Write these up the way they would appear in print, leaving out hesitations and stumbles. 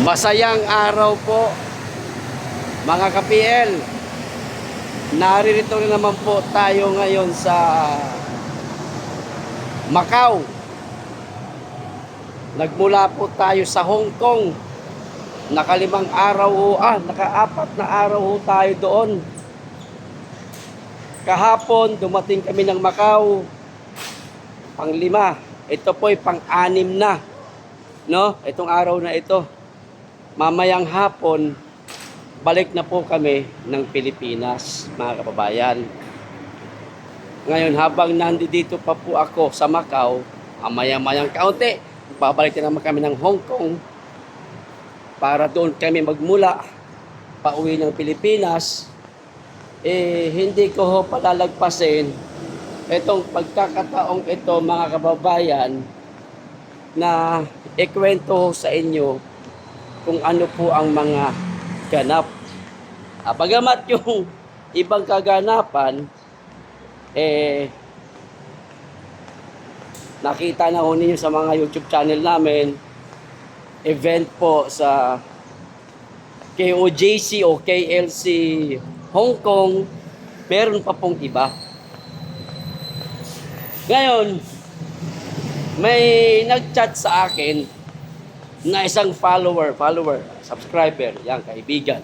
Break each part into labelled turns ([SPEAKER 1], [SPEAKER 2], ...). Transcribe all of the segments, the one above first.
[SPEAKER 1] Masayang araw po mga ka-PL. Naririto rin naman po tayo ngayon sa Macau. Nagmula po tayo sa Hong Kong. Naka-4 na araw ho tayo doon. Kahapon dumating kami ng Macau. Pang-5. Ito po ay pang-6 na. No? Itong araw na ito. Mamayang hapon, balik na po kami ng Pilipinas, mga kababayan. Ngayon, habang nandito pa po ako sa Macau, maya-mayang kaunti, babalik na naman kami ng Hong Kong para doon kami magmula pauwi ng Pilipinas. Hindi ko ho palalagpasin itong pagkakataong ito, mga kababayan, na ikwento sa inyo kung ano po ang mga ganap. Bagamat yung ibang kaganapan, nakita na ho ninyo sa mga YouTube channel namin, event po sa KOJC o KLC Hong Kong, meron pa pong iba. Ngayon, may nag-chat sa akin na isang subscriber, yan, kaibigan.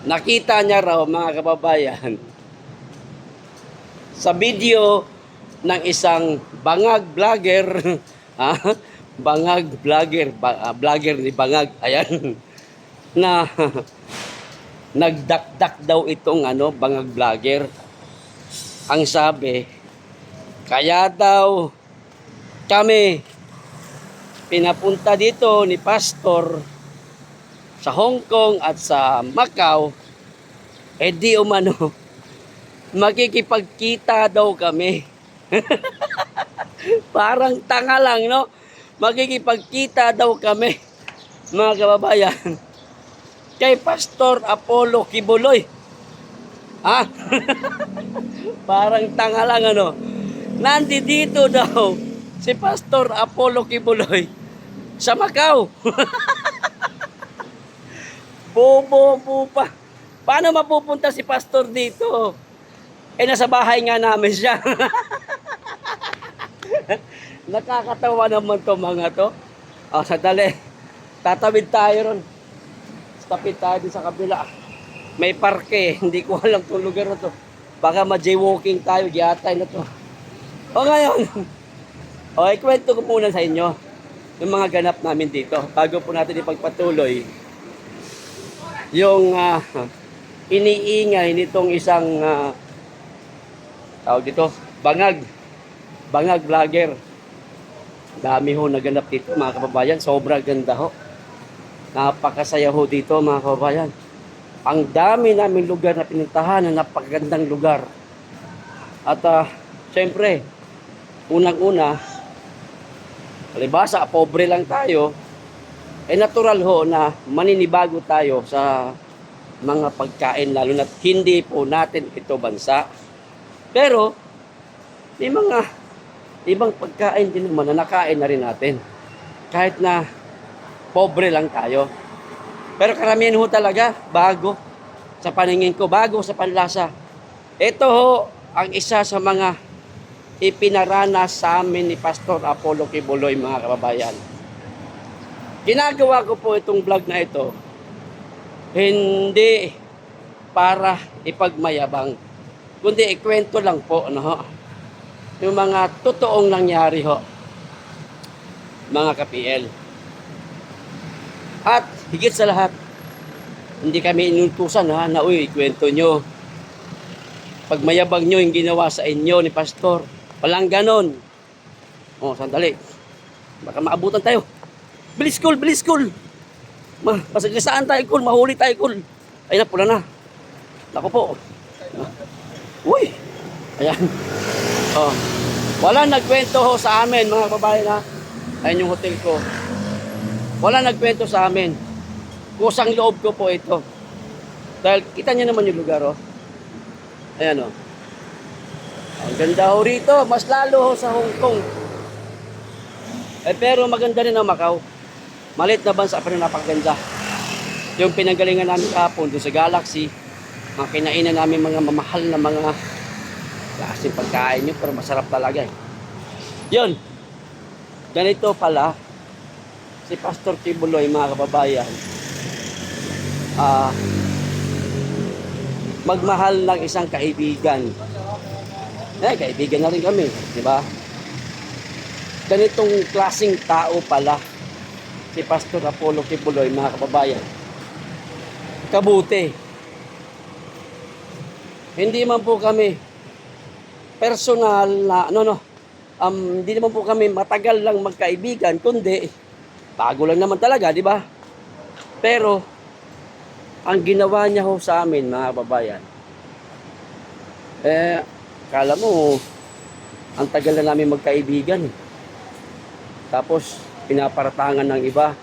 [SPEAKER 1] Nakita niya raw, mga kababayan, sa video ng isang bangag vlogger, bangag vlogger, vlogger ni Bangag, ayan, na nagdakdak daw itong bangag vlogger. Ang sabi, kaya daw kami pinapunta dito ni Pastor sa Hong Kong at sa Macau, di umano makikipagkita daw kami. Parang tanga lang, no? Makikipagkita daw kami, mga kababayan, kay Pastor Apollo Kibuloy. Parang tanga lang, nandito daw si Pastor Apollo Kibuloy sa Macau. Bobo pa. Paano mapupunta si Pastor dito? Nasa bahay nga namin siya. Nakakatawa naman to, mga to. Sadali. Tatawid tayo ron. Tapid tayo din sa kabila. May parke. Hindi ko alam itong lugar na to. Baka ma-jaywalking tayo. Giyatay na to. Ngayon. Ikwento ko muna sa inyo yung mga ganap namin dito bago po natin ipagpatuloy yung iniingay nitong isang tawag dito, bangag vlogger. Dami ho naganap dito, mga kababayan. Sobrang ganda ho, napakasaya ho dito, mga kababayan. Ang dami namin lugar na pinuntahan, na napakagandang lugar. At syempre, unang-una, palibasa, pobre lang tayo, natural ho na maninibago tayo sa mga pagkain, lalo na hindi po natin ito bansa. Pero, may mga ibang pagkain din naman na nakain na rin natin. Kahit na pobre lang tayo. Pero karamihan ho talaga, bago sa paningin ko, bago sa panlasa. Ito ho, ang isa sa mga ipinaranas sa amin ni Pastor Apollo Kibuloy, mga kababayan. Ginagawa ko po itong vlog na ito hindi para ipagmayabang, kundi ikwento lang po yung mga totoong nangyari ho, mga ka-PL. At higit sa lahat, hindi kami inutusan na ikwento nyo, pagmayabang nyo yung ginawa sa inyo ni Pastor. Walang ganon. Sandali. Baka maabutan tayo. Bilis, cool. Masaglasaan tayo, cool. Mahuli tayo, cool. Ayun na, pula na. Naku po. Uy. Ayan. Walang nagkwento ho sa amin, mga babae, Ayun yung hotel ko. Walang nagkwento sa amin. Kusang loob ko po ito. Dahil kita nyo naman yung lugar, Ayan, Ang ganda ho rito. Mas lalo ho sa Hong Kong. Pero maganda rin ang Macau. Maliit na bansa pero napakaganda. Yung pinanggalingan namin kahapon doon sa Galaxy, mga kinainan namin mga mamahal na mga klaseng pagkain yun, pero masarap talaga eh. Yun, ganito pala, si Pastor Tibuloy, mga kababayan, magmahal ng isang kaibigan. Kaibigan na rin kami, di ba? Ganitong klaseng tao pala, si Pastor Apollo Tibuloy, mga kababayan. Kabuti. Hindi man po kami personal na, hindi naman po kami matagal lang magkaibigan, kundi bago lang naman talaga, di ba? Pero, ang ginawa niya ho sa amin, mga kababayan, kala mo, ang tagal na namin magkaibigan. Tapos, pinaparatangan ng iba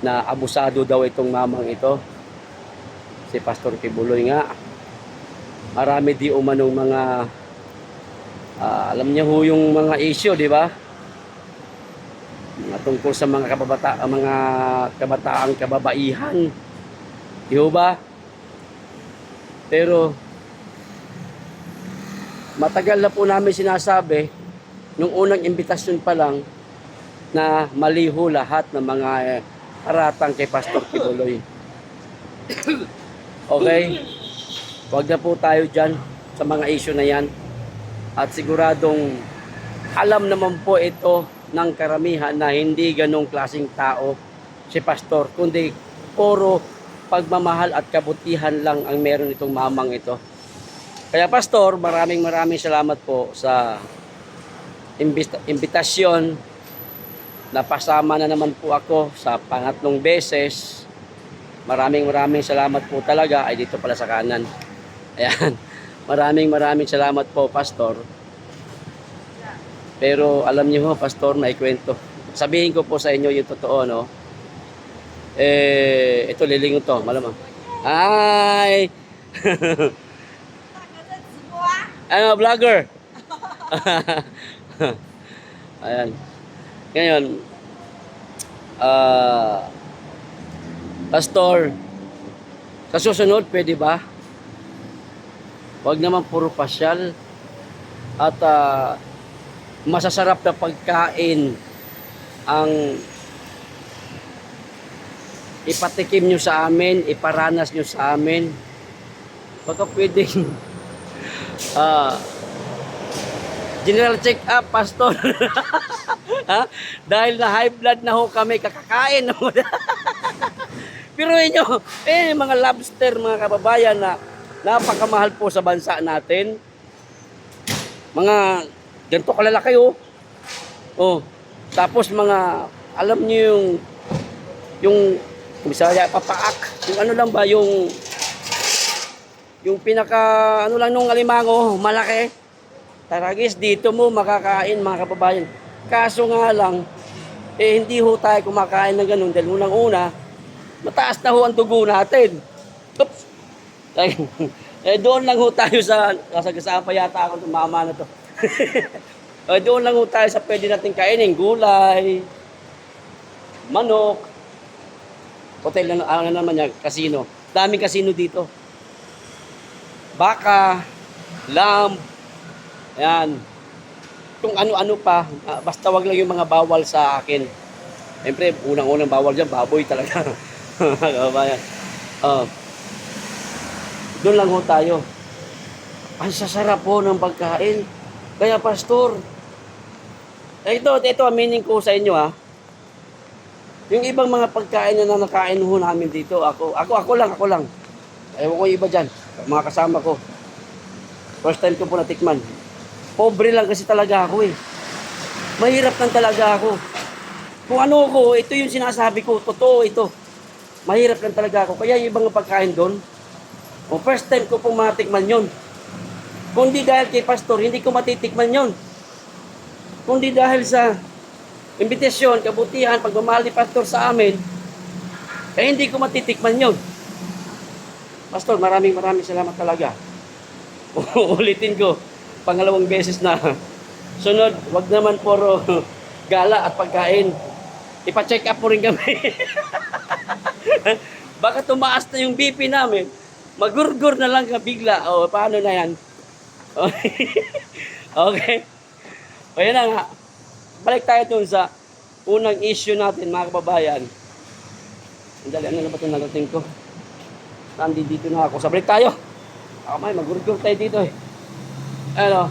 [SPEAKER 1] na abusado daw itong mamang ito. Si Pastor Tibuloy nga. Marami di umanong mga, alam niyo ho yung mga issue, di ba? Mga tungkol sa mga kabataang kababaihan. Di ba? Pero, matagal na po namin sinasabi, nung unang imbitasyon pa lang, na maliho lahat ng mga haratang kay Pastor Tibuloy. Okay? Huwag na po tayo dyan sa mga issue na yan. At siguradong alam naman po ito ng karamihan na hindi ganong klaseng tao si Pastor, kundi puro pagmamahal at kabutihan lang ang meron itong mamang ito. Kaya Pastor, maraming salamat po sa imbitasyon. Napasama na naman po ako sa pangatlong beses. Maraming salamat po talaga. Ay, dito pala sa kanan. Ayan. Maraming salamat po, Pastor. Pero alam niyo ho, Pastor, may kwento. Sabihin ko po sa inyo yung totoo, no? Ito, lilingon to, malamang. Hi! Ano, vlogger? Ayan. Ngayon, Pastor, sa susunod, pwede ba? Huwag naman puro pasyal at masasarap na pagkain ang ipatikim nyo sa amin, iparanas nyo sa amin. Baka pwedeng general check up, Pastor. Ha? Dahil na high blood na ho kami, kakakain. Pero inyo, mga lobster, mga kababayan na napakamahal po sa bansa natin. Mga ganito kalalaki oh. Oh, tapos mga, alam niyo yung Bisaya, papaak. Yung ano lang ba, yung pinaka, ano lang nung alimango, malaki. Taragis, dito mo makakain, mga kababayan. Kaso nga lang, hindi ho tayo kumakain ng ganun. Dahil unang-una, mataas na ho ang dugo natin. Oops! Doon lang ho tayo sa, kasagasaan pa yata ako tumama na to. Doon lang ho tayo sa pwede natin kainin. Gulay, manok, hotel na naman niya, casino. Daming casino dito. Baka, lamb, ayan. Kung ano-ano pa, basta wag lang yung mga bawal sa akin. Siyempre, unang-unang bawal dyan, baboy talaga. Doon lang ho tayo. Ang sasarap po ng pagkain. Kaya, Pastor, ito, aminin ko sa inyo, ha. Yung ibang mga pagkain na nakain ho namin dito, ako lang. Ewan ko yung iba dyan, mga kasama ko. First time ko po natikman. Pobre lang kasi talaga ako eh. Mahirap lang talaga ako. Kung ano ko, ito yung sinasabi ko, totoo ito. Mahirap lang talaga ako. Kaya yung ibang pagkain doon, first time ko pong matikman yun. Kung di dahil kay Pastor, hindi ko matitikman yun. Kung di dahil sa imbitasyon, kabutihan, pagmamahal ni Pastor sa amin, hindi ko matitikman yun. Pastor, maraming salamat talaga. Ulitin ko, pangalawang beses na. Sunod, wag naman puro gala at pagkain. Ipa-check up mo rin kami. Baka tumaas na yung BP namin. Magurgur na lang ka bigla. O, paano na yan? Okay. O, yan na nga. Balik tayo dun sa unang issue natin, mga kababayan. Dali, ano na ba itong narating ko? Nandito na ako. Sabalik tayo. Ako may magurgur tayo dito eh. Ano?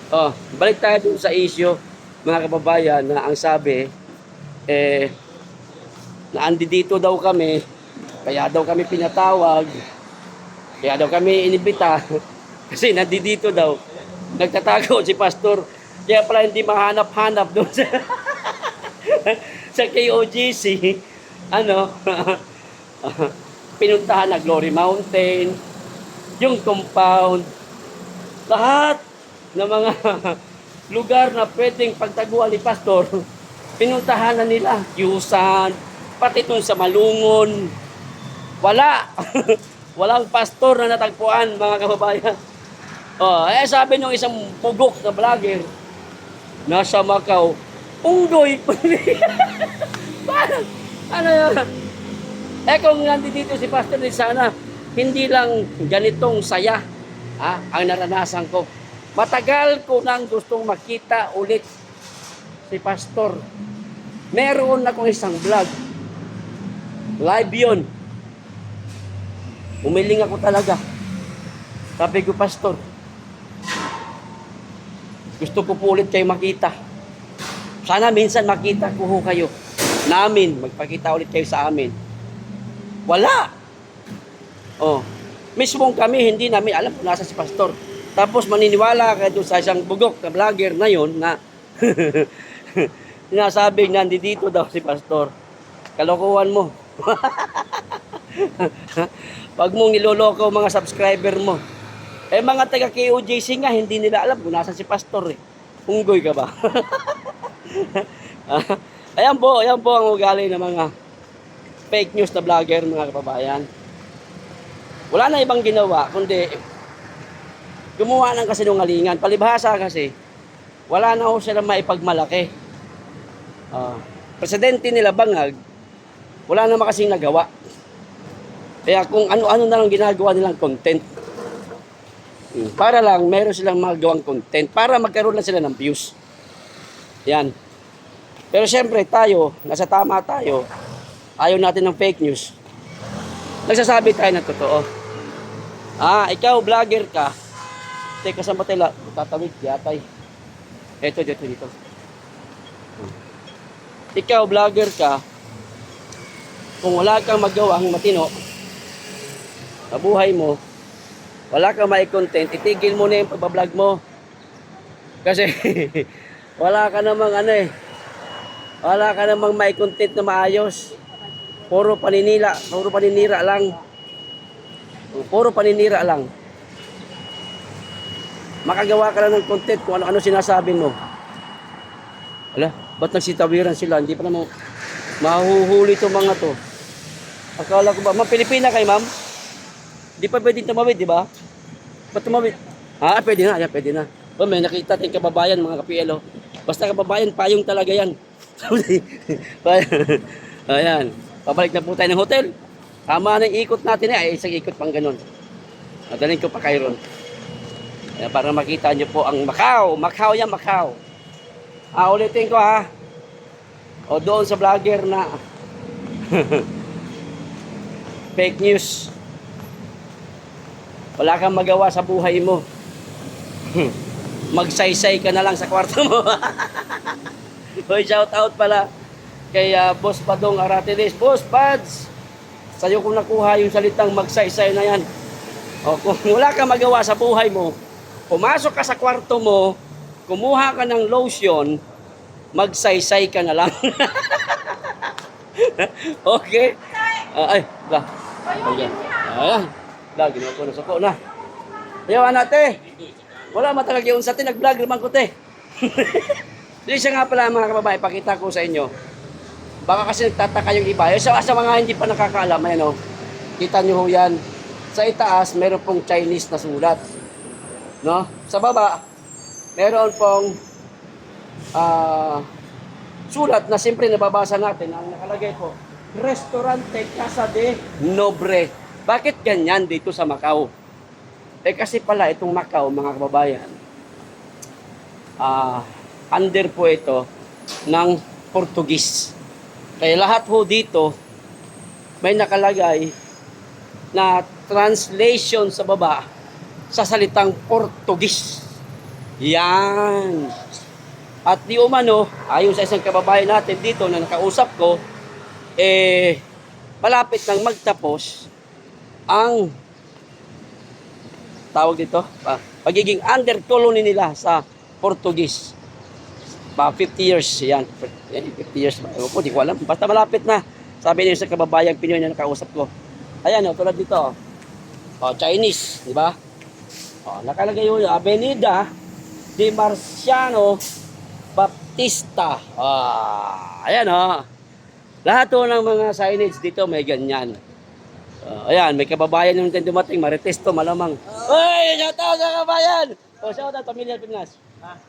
[SPEAKER 1] Oh, balik tayo dun sa issue, mga kababayan, na ang sabi, na dito daw kami, kaya daw kami pinatawag, kaya daw kami inibita, kasi nandito daw, nagtatago si pastor, kaya pala hindi mahanap-hanap doon sa, sa KOGC, ano, pinuntahan na Glory Mountain, yung compound, lahat ng mga lugar na pwedeng pagtaguan ni pastor, pinuntahan na nila, Yusan, pati dun sa Malungon, wala. Walang pastor na natagpuan, mga kababayan. Oh, sabi nung isang pugok na vlogger, nasa Macau, unggoy pa rin. Parang, ano yun? Kung nandito si pastor, sana hindi lang ganitong saya ang naranasan ko. Matagal ko nang gustong makita ulit si pastor. Meron akong isang vlog. Live yun. Umiling ako talaga. Sabi ko, pastor, gusto ko po ulit kayo makita. Sana minsan makita ko kayo. Namin, magpakita ulit kayo sa amin. Wala. Oh, mismong kami, hindi namin alam kung nasa si pastor. Tapos maniniwala ka doon sa isang bugok na vlogger na yun na sinasabing nandito daw si pastor. Kalokohan mo. Pag mong niloloko mga subscriber mo. Mga taga KOJC nga, hindi nila alam kung nasa si pastor eh. Unggoy ka ba? Ayan po ang ugali ng mga fake news na vlogger, mga kababayan. Wala na ibang ginawa, kundi gumawa ng kasinungalingan. Palibhasa kasi, wala na ho sila maipagmalaki. Presidente nila Bangag, wala naman kasing nagawa. Kaya kung ano-ano na lang ginagawa nilang content, para lang meron silang magawang content, para magkaroon na sila ng views. Yan. Pero syempre tayo, nasa tama tayo, ayaw natin ng fake news. Nagsasabi tayo ng totoo. Ikaw vlogger ka, teka sa matila, tatawid, yatay. Dito. Ikaw vlogger ka, kung wala kang magawang matino sa buhay mo, wala kang mai-content, itigil mo na yung pagbablog mo. Kasi wala ka namang wala ka namang mai-content na maayos. Puro paninira lang. Makagawa ka lang ng content kung ano-ano sinasabi mo. Wala, ba't nagsitawiran sila? Hindi pa naman mahuhuli itong mga to. Akala ko ba, ma'am, Pilipina kayo, ma'am? Di pa pwedeng tumawid, di ba? Ba't tumawid? Pwede na, pwede na. May nakita tayong kababayan, mga ka-PLO. Basta kababayan, payong talaga yan. Ayan, pabalik na po tayo ng hotel. Tama na yung ikot natin isang ikot pang ganun. Madalhin ko pa kayo ron. Para makita nyo po ang Macau. Macau yan, Macau. Ulitin ko O doon sa vlogger na fake news. Wala kang magawa sa buhay mo. Magsaysay ka na lang sa kwarto mo. Hoy, shout out pala kay Boss Padong Aratiles. Boss Pads, sa'yo kong nakuha yung salitang magsaysay na yan. Kung wala kang magawa sa buhay mo, pumasok ka sa kwarto mo, kumuha ka ng lotion, magsaysay ka na lang. Okay? Ayan. Ginawa ko na suko na. Ayaw, anate. Wala matagal yung sa atin, nag-vlog naman ko, te. Siya nga pala, mga kababae, pakita ko sa inyo. Baka kasi nagtataka yung iba. Sa mga hindi pa nakakaalam, kita nyo yan. Sa itaas, meron pong Chinese na sulat. No? Sa baba, meron pong sulat na siyempre nababasa natin, ang nakalagay po, Restaurante Casa de Nobre. Bakit ganyan dito sa Macau? Kasi pala itong Macau, mga kababayan, under po ito ng Portugis. Kaya lahat ho dito may nakalagay na translation sa baba sa salitang Portugis. Yan. At di umano, ayon sa isang kababayan natin dito na nakausap ko, malapit nang magtapos ang tawag dito, pagiging under colony nila sa Portugis. 50 years, yan. 50 years, di ko alam. Basta malapit na. Sabi niyo sa kababayang Pinoy na nakausap ko. Ayan, tulad dito. Chinese, di ba? Nakalagay yun, Avenida de Marciano Baptista. Ayan, lahat ng mga signage dito may ganyan. Ayan, may kababayan yung dumating, Marites to, malamang. Uy, shout out sa kababayan! Shout out, pamilya sa Pilipinas.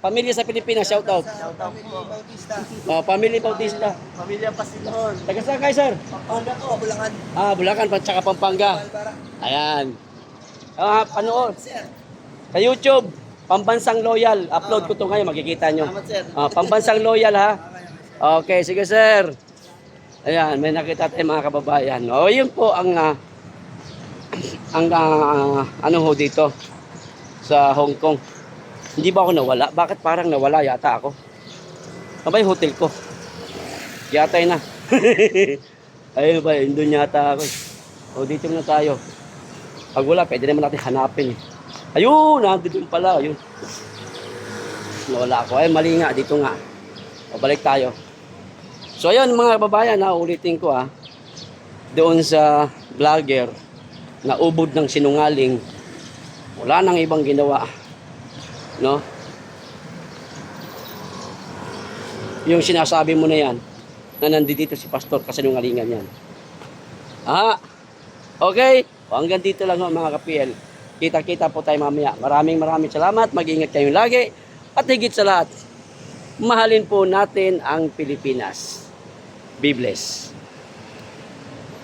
[SPEAKER 1] Pamilya sa Pilipinas, shout out.
[SPEAKER 2] Shout out po. Bautista.
[SPEAKER 1] Pamilya Bautista.
[SPEAKER 2] Pamilya Pasilon.
[SPEAKER 1] Taga saan kayo, sir?
[SPEAKER 2] Pampanga po, Bulacan.
[SPEAKER 1] Bulacan, tsaka Pampanga.
[SPEAKER 2] Palpara.
[SPEAKER 1] Ayan. Panood.
[SPEAKER 2] Sir.
[SPEAKER 1] Sa YouTube, Pambansang Loyal. Upload ko to ngayon, makikita nyo.
[SPEAKER 2] Salamat, sir.
[SPEAKER 1] Pambansang Loyal, ha? Okay, sige, sir. Ayan, may nakita tayo mga kababayan. Yun po ang ano ho dito sa Hong Kong. Hindi ba ako nawala? Bakit parang nawala yata ako? Abay, hotel ko. Yatay na. Ayun ba, doon yata ako. Dito na tayo. Pag wala, pwede naman natin hanapin. Ayun, nandito pala. Ayun. Nawala ako. Ay, mali nga. Dito nga. Balik tayo. So, ayun mga kababayan, ulitin ko doon sa vlogger na ubod ng sinungaling, wala nang ibang ginawa. No? Yung sinasabi mo na yan, na nandito si Pastor, kasinungalingan yan. Okay? Hanggang dito lang mga ka-PL. Kita-kita po tayo mamaya. Maraming salamat. Mag-ingat kayong lagi. At higit sa lahat, mahalin po natin ang Pilipinas. Be blessed.